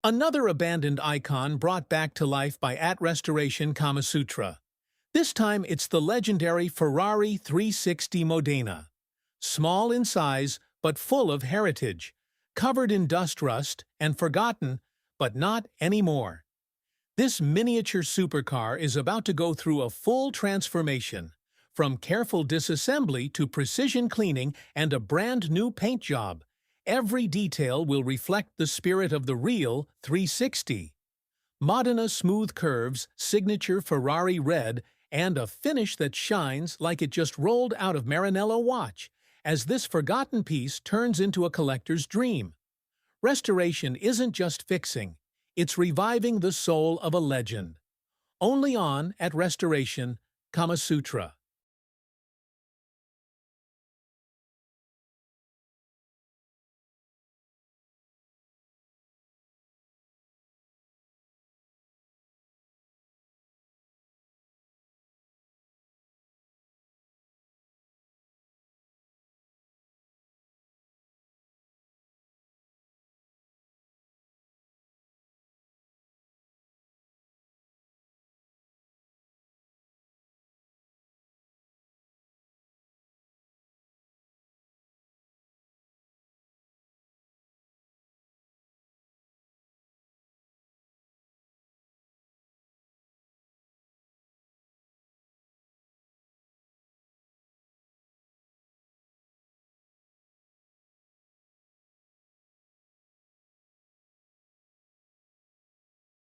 Another abandoned icon brought back to life by At Restoration Kamasutra. This time it's the legendary Ferrari 360 Modena. Small in size, but full of heritage. Covered in dust rust and forgotten, but not anymore. This miniature supercar is about to go through a full transformation. From careful disassembly to precision cleaning and a brand new paint job. Every detail will reflect the spirit of the real 360. Modena smooth curves, signature Ferrari red, and a finish that shines like it just rolled out of Maranello watch, as this forgotten piece turns into a collector's dream. Restoration isn't just fixing, it's reviving the soul of a legend. Only on At Restoration Kamasutra.